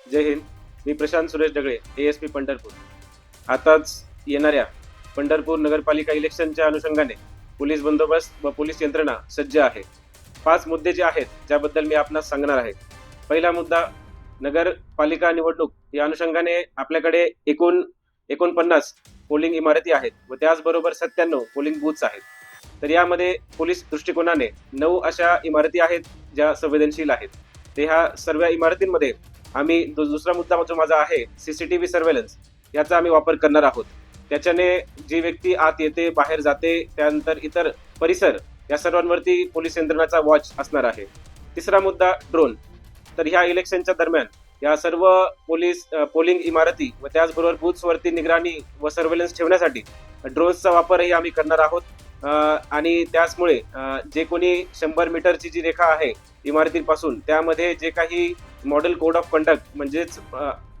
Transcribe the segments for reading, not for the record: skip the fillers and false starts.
जय हिंद. मी Prashant Suresh Dhagale, ASP Pandharpur. आताच येणाऱ्या पंढरपूर नगरपालिका इलेक्शनच्या अनुषंगाने पोलीस बंदोबस्त व पोलीस यंत्रणा सज्ज आहे. 5 मुद्दे जे आहेत ज्याबद्दल मी आपणास सांगणार आहे. पहिला मुद्दा, नगरपालिका निवडणूक या अनुषंगाने आपल्याकडे एकूण 49 पोलिंग इमारती आहेत व त्याचबरोबर 97 पोलिंग बूथ्स आहेत. तर यामध्ये पोलीस दृष्टिकोनाने 9 अशा इमारती आहेत ज्या संवेदनशील आहेत. ते ह्या सर्व इमारतींमध्ये आम्ही दुसरा मुद्दा जो माझा आहे, CCTV सर्वेलन्स याचा आम्ही वापर करणार आहोत. त्याच्याने जी व्यक्ती आत येते, बाहेर जाते, त्यानंतर इतर परिसर या सर्वांवरती पोलीस यंत्रणाचा वॉच असणार आहे. तिसरा मुद्दा, ड्रोन. तर ह्या इलेक्शनच्या दरम्यान या सर्व पोलिंग इमारती व त्याचबरोबर बूथ्सवरती निगराणी व सर्वेलन्स ठेवण्यासाठी ड्रोन्सचा वापरही आम्ही करणार आहोत. आणि त्याचमुळे जे कोणी 100 मीटरची जी रेखा आहे इमारतीपासून, त्यामध्ये जे काही मॉडेल कोड ऑफ कंडक्ट म्हणजेच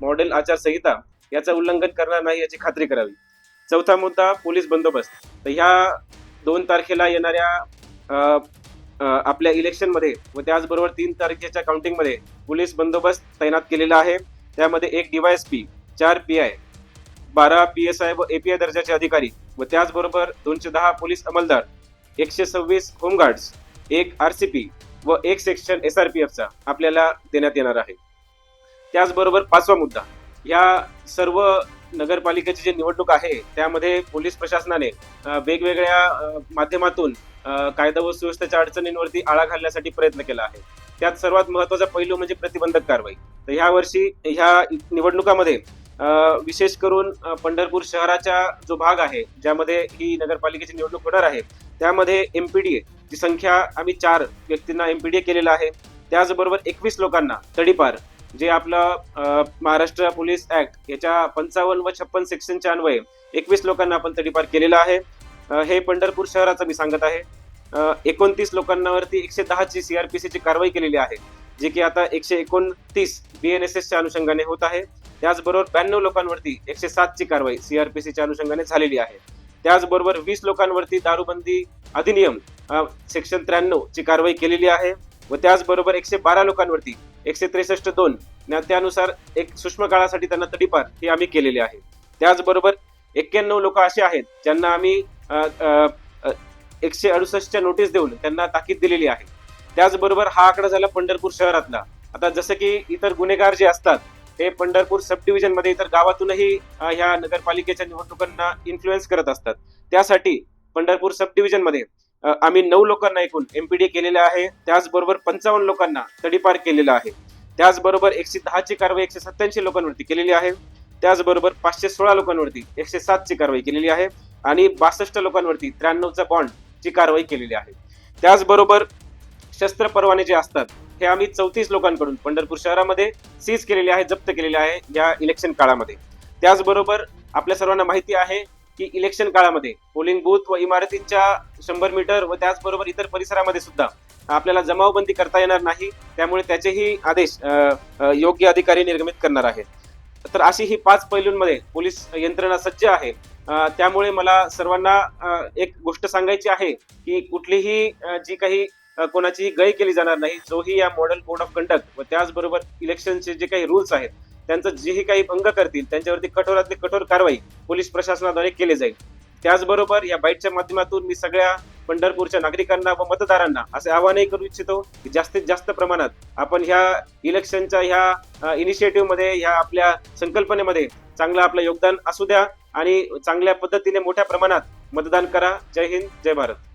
मॉडेल आचारसंहिता याचं उल्लंघन करणार नाही याची खात्री करावी. चौथा मुद्दा, पोलीस बंदोबस्त. तर ह्या 2 तारखेला येणाऱ्या आपल्या इलेक्शनमध्ये व त्याचबरोबर 3 तारखेच्या काउंटिंगमध्ये पोलीस बंदोबस्त तैनात केलेला आहे. त्यामध्ये 1 DYSP, 4 PI, 12 PSI व API दर्जाचे अधिकारी व त्याचबरोबर 210 पोलीस अंमलदार, 126 होमगार्ड्स, 1 RCP व 1 सेक्शन SRPFचा आपल्याला देण्यात येणार आहे. त्याचबरोबर 5वा मुद्दा, या सर्व नगरपालिकेची जी निवडणूक आहे त्यामध्ये पोलीस प्रशासनाने वेगवेगळ्या माध्यमातून कायदा व सुव्यवस्थेच्या अडचणींवरती आळा घालण्यासाठी प्रयत्न केला आहे. त्यात सर्वात महत्वाचा पैलू म्हणजे प्रतिबंधक कारवाई. तर ह्या वर्षी ह्या निवडणुकामध्ये विशेष करून पंढरपूर शहराचा जो भाग आहे ज्यामध्ये ही नगरपालिकेची निवडणूक होणार आहे, त्यामध्ये MPDA ची संख्या आम्ही 4 व्यक्तींना MPDA केलेला आहे. त्याचबरोबर 21 लोकांना तडीपार, जे आपलं महाराष्ट्र पोलीस ऍक्ट याच्या 55 व 56 सेक्शनच्या अन्वये 21 लोकांना आपण तडीपार केलेला आहे. हे पंढरपूर शहराचं मी सांगत आहे. 29 लोकांवरती 110 ची CRPC ची कारवाई केलेली आहे, जे की आता 129 BNSS च्या अनुषंगाने होत आहे. त्याचबरोबर 92 लोकांवरती 107 ची कारवाई CRPC च्या अनुषंगाने झालेली आहे. त्याचबरोबर 20 लोकांवरती दारूबंदी अधिनियम सेक्शन 93 ची कारवाई केलेली आहे व त्याचबरोबर 112 लोकांवरती 163(2) त्यानुसार एक सूक्ष्म काळासाठी त्यांना तडीपार हे आम्ही केलेले आहे. त्याचबरोबर 91 लोक असे आहेत ज्यांना आम्ही 168 नोटीस देऊन त्यांना ताकीद दिलेली आहे. त्याचबरोबर हा आकडा झाला पंढरपूर शहरातला. आता जसं की इतर गुन्हेगार जे असतात ते पंढरपूर सब डिव्हिजन मध्ये इतर गावातूनही ह्या नगरपालिकेच्या निवडणुकांना इन्फ्लुएन्स करत असतात. त्यासाठी पंढरपूर सब डिव्हिजन मध्ये आम्ही 9 लोकांना एकूण MPDA केलेला आहे. त्याचबरोबर 55 लोकांना तडीपार केलेला आहे. त्याचबरोबर 110 ची कारवाई 187 लोकांवरती केलेली आहे. त्याचबरोबर 516 लोकांवरती 107 ची कारवाई केलेली आहे आणि 62 लोकांवरती 93चा बॉन्ड ची कारवाई केलेली आहे. त्याचबरोबर शस्त्र परवाने जे असतात हे आम्ही 34 लोकांकडून पंढरपूर शहरामध्ये सीज केलेले आहे, जप्त केलेले आहे या इलेक्शन काळामध्ये. त्याचबरोबर आपल्या सर्वांना माहिती आहे की इलेक्शन काळामध्ये पोलिंग बूथ व इमारतींच्या 100 मीटर व त्याचबरोबर इतर परिसरामध्ये सुद्धा आपल्याला जमावबंदी करता येणार नाही. त्यामुळे त्याचेही आदेश योग्य अधिकारी निर्गमित करणार आहेत. तर अशी ही 5 पैलूंमध्ये पोलीस यंत्रणा सज्ज आहे. त्यामुळे मला सर्वांना एक गोष्ट सांगायची आहे की कुठलीही जी काही कोणाची गय केली जाणार नाही. जोही या मॉडेल कोड ऑफ कंडक्ट व त्याचबरोबर इलेक्शनचे जे काही रूल्स आहेत त्यांचं जेही काही भंग करतील त्यांच्यावरती कठोरातली कठोर कारवाई पोलीस प्रशासनाद्वारे केली जाईल. त्याचबरोबर या बाईटच्या माध्यमातून मी सगळ्या पंढरपूरच्या नागरिकांना व मतदारांना असे आवाहनही करू इच्छितो की जास्तीत जास्त प्रमाणात आपण ह्या इलेक्शनच्या ह्या इनिशिएटिव्ह मध्ये, ह्या आपल्या संकल्पनेमध्ये चांगलं आपलं योगदान असू द्या आणि चांगल्या पद्धतीने मोठ्या प्रमाणात मतदान करा. जय हिंद, जय भारत.